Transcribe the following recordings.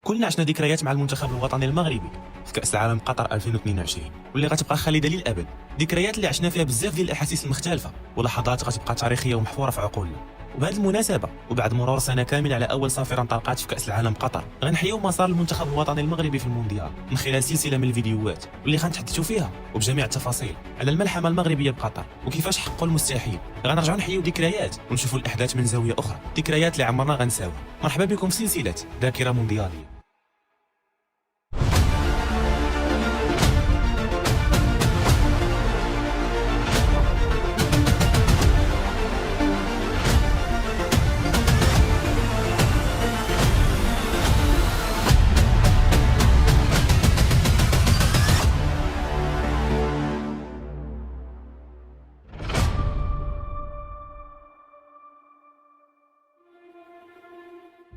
كلنا عشنا ذكريات مع المنتخب الوطني المغربي في كأس العالم قطر 2022 واللي غتبقى خالده للأبد. ذكريات اللي عشنا فيها بزاف ديال الأحاسيس المختلفة ولحظات غتبقى تاريخية ومحفورة في عقولنا. وبهذه المناسبة وبعد مرور سنة كاملة على أول صافرة انطلقات في كأس العالم قطر، غنحيو مسار المنتخب الوطني المغربي في المونديال من خلال سلسلة من الفيديوهات واللي غنتحدثوا فيها وبجميع التفاصيل على الملحمة المغربية بقطر وكيفاش حققوا المستحيل. غنرجعوا نحيو ذكريات ونشوفوا الأحداث من زاوية أخرى، ذكريات اللي عمرنا غنساوها. مرحبا بكم في سلسلة ذاكرة مونديالية.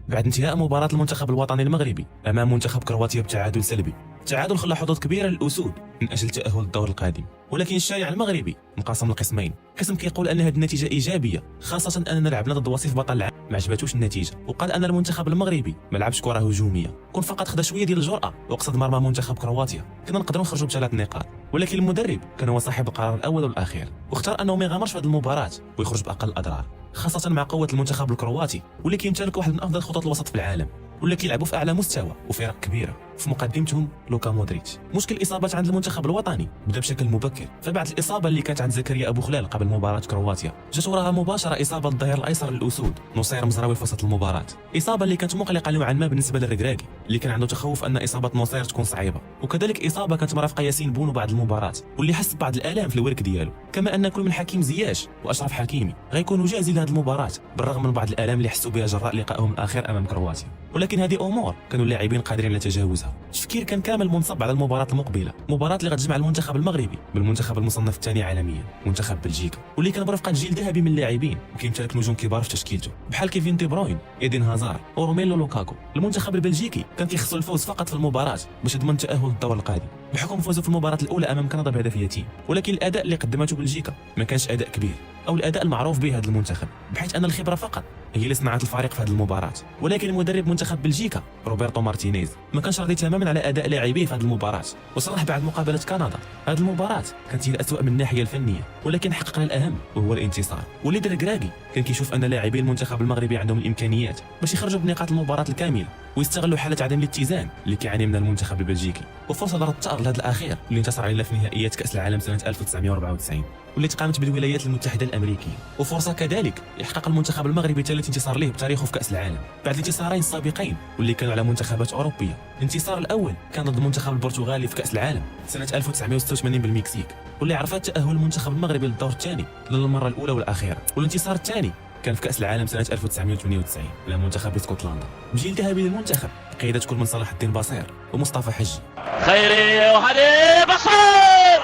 بعد انتهاء مباراة المنتخب الوطني المغربي أمام منتخب كرواتيا بتعادل سلبي، التعادل خلى حظوظ كبيرة للأسود من أجل التأهل للدور القادم، ولكن الشارع المغربي انقسم لقسمين. قسم كيقول أن هذه النتيجة إيجابية، خاصة أننا لعبنا ضد وصيف بطل العالم ما عجباتوش النتيجة، وقال أن المنتخب المغربي ما لعبش كرة هجومية، كون فقط خدا شوية ديال الجرأة وقصد مرمى منتخب كرواتيا كنا نقدروا نخرجوا ب3 نقاط. ولكن المدرب كان هو صاحب القرار الأول والأخير، واختار أنه ما يغامرش في هذه المباراة ويخرج بأقل الأضرار، خاصة مع قوة المنتخب الكرواتي واللي كيمتلك واحد من أفضل خطوط الوسط في العالم، واللي كيلعبوا في أعلى مستوى وفرق كبيرة، في مقدمتهم لوكا مودريتش. مشكل الإصابات عند المنتخب الوطني بدا بشكل مبكر، فبعد الإصابة اللي كانت عند زكريا أبو خلال قبل مباراة كرواتيا جات وراها مباشرة إصابة الظهير الأيسر للأسود نصير مزراوي في وسط المباراة، إصابة اللي كانت مقلقة نوعا ما بالنسبة للركراكي اللي كان عنده تخوف أن إصابة نصير تكون صعيبة، وكذلك إصابة كانت مرافقة ياسين بونو بعد المباراة واللي حس ببعض الآلام في الورك ديالو، كما أن كل من حكيم زياش وأشرف حكيمي غيكونوا جاهزين لهذه المباراة بالرغم من بعض الآلام اللي حسوا بها جراء لقائهم الأخير أمام كرواتيا. ولكن هذه أمور كانوا اللاعبين قادرين على تجاوزها. التفكير كان كامل منصب على المباراة المقبلة، مباراة اللي غتجمع المنتخب المغربي بالمنتخب المصنف الثاني عالميا منتخب بلجيكا، واللي كان برفقة جيل ذهبي من اللاعبين وكيمتلك نجوم كبار في تشكيلته بحال كيفين دي بروين، ايدين هازار وروميلو لوكاكو. المنتخب البلجيكي كان كيخصو الفوز فقط في المباراة باش يضمن التأهل للدور القادم بحكم فوزه في المباراة الأولى أمام كندا بهدف يتيم، ولكن الأداء اللي قدمته بلجيكا ما كانش أداء كبير أو الأداء المعروف به هذا المنتخب، بحيث أن الخبرة فقط هي اللي صنعت الفريق في هذه المباراة. ولكن مدرب منتخب بلجيكا روبرتو مارتينيز ما كانش راضي تماما على أداء لاعبيه في هذه المباراة، وصرح بعد مقابلة كندا هذه المباراة كانت هي الأسوأ من الناحية الفنية، ولكن حققنا الأهم وهو الانتصار. وليد الركراكي كان كيشوف أن لاعبي المنتخب المغربي عندهم الإمكانيات باش يخرجوا بنقاط المباراة الكاملة ويستغلوا حالة عدم الاتزان اللي كيعاني منها المنتخب البلجيكي، وفرصة ضربة الثأر لهذا الأخير اللي انتصر علينا في نهائيات كأس العالم سنة 1994 واللي تقامت بالولايات المتحدة الأمريكية، وفرصة كذلك يحقق المنتخب المغربي ثالث انتصار له بتاريخه في كأس العالم بعد الانتصارين السابقين واللي كانوا على منتخبات أوروبية. الانتصار الأول كان ضد المنتخب البرتغالي في كأس العالم سنة 1986 بالمكسيك، واللي عرفت تأهل المنتخب المغربي للدور الثاني للمرة الأولى والأخيرة. والانتصار الثاني كان في كأس العالم سنة 1998 على منتخب اسكتلندا بجيل ذهبي للمنتخب بقيادة كل من صلاح الدين بصير ومصطفى حجي. خيري وهدي بصير،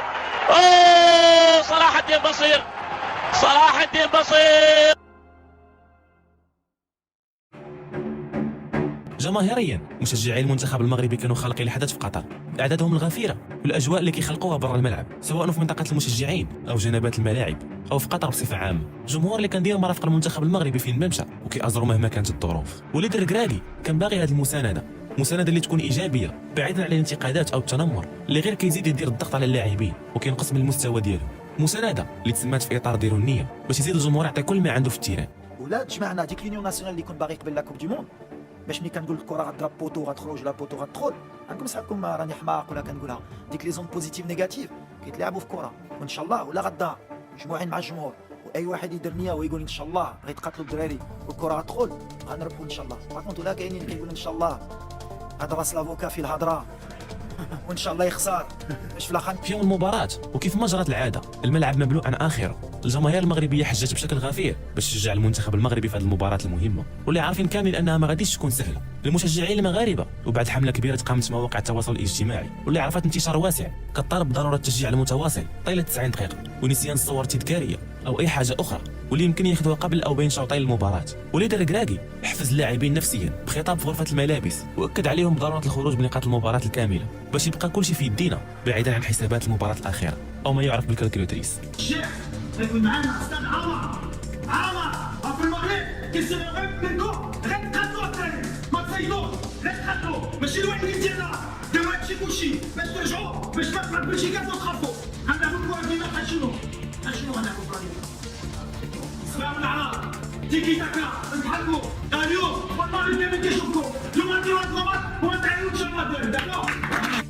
اوه صلاح الدين بصير، صلاح الدين بصير. جماهيريا مشجعي المنتخب المغربي كانوا خالقين الحدث في قطر باعدادهم الغفيره والاجواء اللي كيخلقوها برا الملعب، سواء في منطقه المشجعين او جنبات الملاعب او في قطر بصفه عامه. الجمهور اللي كان ديما مرافق المنتخب المغربي فين ما مشى وكيأزروا مهما كانت الظروف. وليد الركراكي كان باغي هذه المسانده اللي تكون ايجابيه بعيدا عن الانتقادات او التنمر اللي غير كيزيد يدير الضغط على اللاعبين وكينقص من المستوى ديالهم. مسانده اللي تسمات في اطار ديروا النيه باش يزيد الجمهور يعطي كل ما عنده في التيران. ولا تجمعنا ديك لينيون ناسيونال اللي كنت باغي قبل لا كوب دي موند، باش ملي كنقول الكره غتضرب بوطو غتخرج لا بوطو غتدخل، غنكون صحابكم راني حماق ولا كنقولها ديك لي زون بوزيتيف نيجاتيف كيتلعبوا في الكره، وان شاء الله ولا غدا مجموعين مع الجمهور واي واحد يدير نيه ويقول ان شاء الله غيتقاتلوا الدراري والكره غتدخل غنربحوا ان شاء الله. باغونت ولا كاينين كيقولوا ان شاء الله هذا راس لافوكا في الهضره وان شاء الله يخسر باش في الاخر. في يوم المباراة وكيف ما جرت العادة الملعب مملوء عن آخره، الجماهير المغربية حجت بشكل غفير باش تشجع المنتخب المغربي في هذه المباراة المهمة واللي عارفين كاملين أنها ما غاديش تكون سهلة للمشجعين المغاربة. وبعد حملة كبيرة قامت مواقع التواصل الاجتماعي واللي عرفت انتشار واسع كطالب بضرورة التشجيع المتواصل طيلة 90 دقيقة ونسيان الصور التذكارية أو أي حاجة أخرى واللي يمكن ياخذوها قبل أو بين شوطي المباراة. وليد الركراكي حفز اللاعبين نفسيا بخطاب في غرفة الملابس واكد عليهم بضرورة الخروج بنقاط المباراة الكاملة باش يبقى كل شيء في يدينا بعيدا عن حسابات المباراة الأخيرة أو ما يعرف بالكالكوليتريس. الشيخ يكون معنا استاذ عمر في المغرب كيسمعوا منكم غير تقاتلوا الدراري ما تزيدوش غير تقاتلوا ماشي الوحيدين ديالنا داو هادشي كلشي باش ترجعوا باش تطلع بلجيكا تخافوا غنلعبوا الكره ديالنا بحال شنو غنلعبوا الكره ديالنا اسمعوا العرب تيكي تاكا نتحركوا اليوم والله اللي ما كيشوفكم اليوم نديروا هاد الغلط ونتعلموا الشباب دابا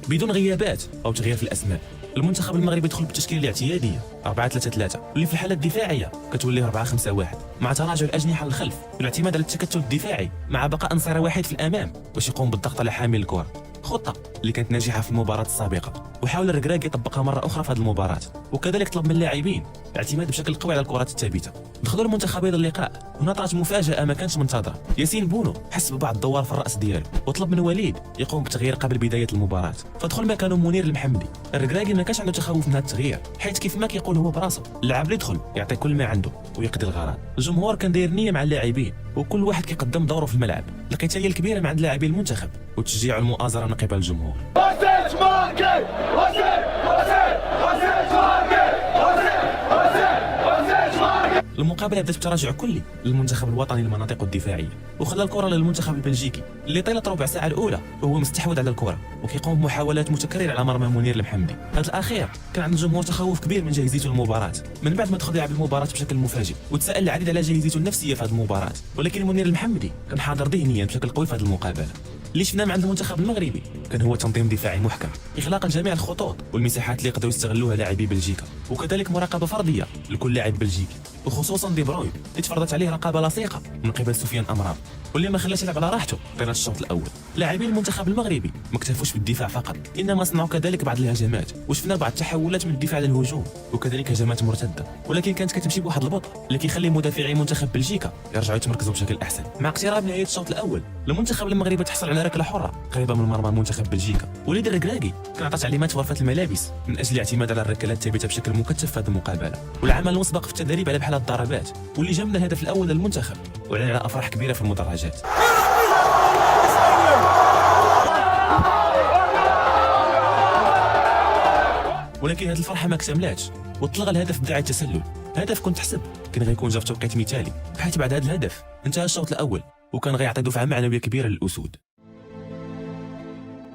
بدون غيابات او تغيير في الاسماء، المنتخب المغربي يدخل بالتشكيله الاعتياديه 4-3-3 اللي في الحاله الدفاعيه كتولي 4-5-1 مع تراجع الاجنحه للخلف والاعتماد على التكتل الدفاعي مع بقاء نصير واحد في الامام باش يقوم بالضغط على حامل الكره، خطه اللي كانت ناجحه في المباراه السابقه وحاول الركراكي يطبقها مره اخرى في هذه المباراه. وكذلك طلب من اللاعبين الاعتماد بشكل قوي على الكرات الثابته. دخلوا المنتخبين اللقاء هنا طرات مفاجاه ما كانتش منتظره. ياسين بونو حس ببعض الدوار في الراس ديالو وطلب من وليد يقوم بتغيير قبل بدايه المباراه، فدخل مكانه منير المحمدي. الركراكي ما كانش عنده تخوف من هذا التغيير حيث كيف ما كيقول هو براسه اللاعب اللي يدخل يعطي كل ما عنده ويقضي الغرض. الجمهور كان داير نيه مع اللاعبين وكل واحد كيقدم دوره في الملعب. القتاليه الكبيره مع لاعبي المنتخب وتشجيع المؤازره من قبل الجمهور. المقابله بدات بتراجع كلي للمنتخب الوطني للمناطق الدفاعيه وخلى الكره للمنتخب البلجيكي اللي طيلت ربع ساعه الاولى وهو مستحوذ على الكره وكيقوم بمحاولات متكرره على مرمى منير المحمدي. هذا الاخير كان عند الجمهور تخوف كبير من جاهزيته للمباراه من بعد ما دخل يلعب المباراه بشكل مفاجئ وتساءل العديد على جاهزيته النفسيه في هذه المباراه، ولكن منير المحمدي كان حاضر ذهنيا بشكل قوي في هذه المقابله. اللي شفناه مع المنتخب المغربي كان هو تنظيم دفاعي محكم، اغلاق جميع الخطوط والمساحات اللي يقدروا يستغلوها لاعبي بلجيكا، وكذلك مراقبه فرديه لكل لاعب بلجيكي وخصوصا دي بروين اللي تفرضت عليه رقابه لصيقه من قبل سفيان امراب واللي ما خلاش يلعب على راحته طيله الشوط الاول. لاعبين المنتخب المغربي ما اكتفوش بالدفاع فقط انما صنعوا كذلك بعض الهجمات وشفنا بعض التحولات من الدفاع للهجوم وكذلك هجمات مرتده، ولكن كانت كتمشي بواحد البطء اللي كيخلي مدافعي منتخب بلجيكا يرجعوا يتمركزوا بشكل احسن. مع اقتراب نهايه الشوط الاول المنتخب المغربي تحصل على ركله حره قريبه من مرمى منتخب بلجيكا، وليد الركراكي كان عطى تعليمات في غرفه الملابس من اجل الاعتماد على الركلات الثابته بشكل مكثف في هذه المقابله والعمل المسبق في التدريب على بحال الضربات واللي جا من الهدف الاول للمنتخب وعلن على افراح كبيره في المدرجات. ولكن هذه الفرحه ما اكتملاتش وطلق الهدف بداعي التسلل. هدف كنت حسب كان غيكون جا في توقيت مثالي بحيث بعد هذا الهدف انتهى الشوط الاول وكان غيعطي دفعه معنويه كبيره للاسود.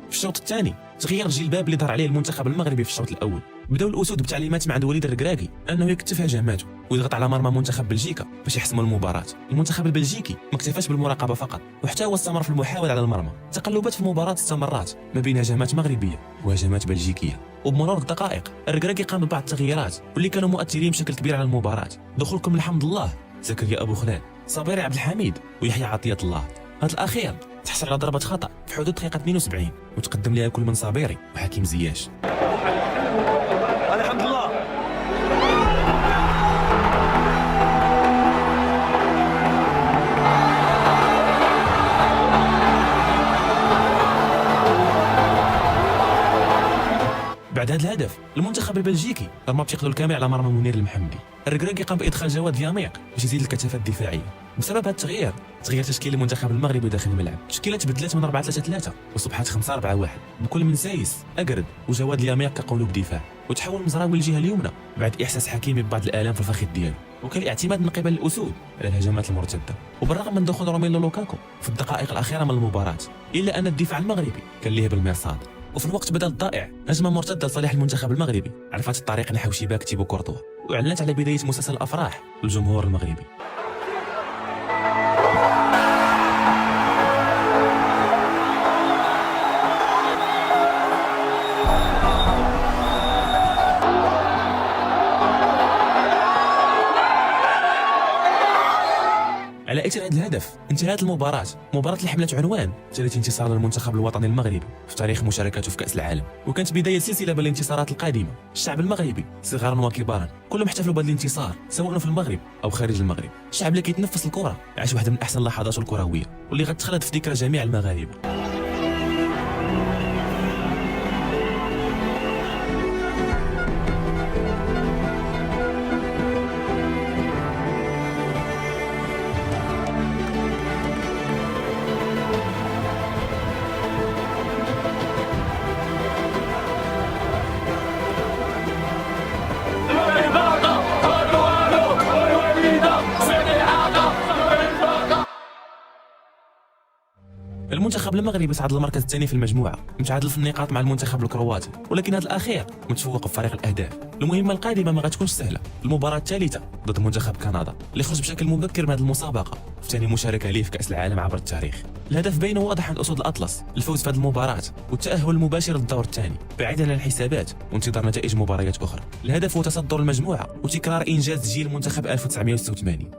في الشوط الثاني تغير الجلباب اللي ظهر عليه المنتخب المغربي في الشوط الاول. بداو الاسود بتعليمات من عند وليد الركراكي انه يكتف هجماته ويضغط على مرمى منتخب بلجيكا باش يحسموا المباراه. المنتخب البلجيكي ما اكتفاش بالمراقبه فقط وحتى هو استمر في المحاوله على المرمى. تقلبات في المباراه استمرت ما بين هجمات مغربيه وهجمات بلجيكيه وبمرور الدقائق الركراكي قام ببعض التغييرات واللي كانوا مؤثرين بشكل كبير على المباراه. دخولكم الحمد الله زكريا ابو خلال، صابري عبد الحميد ويحيى عطيه الله. هذا الاخير تحصل على ضربه خطا في حدود دقيقه 72 وتقدم لها كل من صابيري وحكيم زياش. الحمد لله. بعد هذا الهدف المنتخب البلجيكي رمى بثقله الكامل على مرمى منير المحمدي. الركراكي قام بادخال جواد فياميق باش يزيد الكثافه الدفاعيه. بسبب هذا التغيير تغير تشكيل المنتخب المغربي داخل الملعب. التشكيله تبدلت من 4-3-3 وصبحت 5-4-1 بكل من سايس اقرد وجواد الياميق كقلوب دفاع، وتحول مزراوي للجهه اليمنى بعد احساس حكيمي ببعض الالام في الفخذ ديالو، وكان الاعتماد من قبل الاسود على الهجمات المرتده. وبالرغم من دخول روميلو لوكاكو في الدقائق الاخيره من المباراه الا ان الدفاع المغربي كان ليه بالمرصاد. وفي الوقت بدل الضائع هجمه مرتده لصالح المنتخب المغربي عرفت الطريق نحو شباك تيبو كورتوا واعلنت على بدايه مسلسل الافراح للجمهور المغربي. على اثر هذا الهدف انتهت المباراه اللي حملت عنوان ثالث انتصار للمنتخب الوطني المغربي في تاريخ مشاركته في كاس العالم، وكانت بدايه سلسله من الانتصارات القادمه. الشعب المغربي صغارا وكبارا كلهم احتفلوا بهذا الانتصار سواء في المغرب او خارج المغرب. الشعب اللي كيتنفس الكره عاش واحده من احسن لحظاته الكرويه واللي غتخلد في ذكرى جميع المغاربه. المنتخب المنتخب المغربي صعد للمركز الثاني في المجموعه متعادل في النقاط مع المنتخب الكرواتي، ولكن هذا الاخير متفوق بفريق الاهداف. المهمه القادمه ما غتكونش سهله، المباراه الثالثه ضد منتخب كندا اللي خرج بشكل مبكر من هذه المسابقه في ثاني مشاركه ليه في كاس العالم عبر التاريخ. الهدف باين واضح عند اسود الاطلس، الفوز في هذه المباراه والتاهل المباشر للدور الثاني بعيدا عن الحسابات وانتظار نتائج مباريات اخرى. الهدف هو تصدر المجموعه وتكرار انجاز جيل منتخب 1986.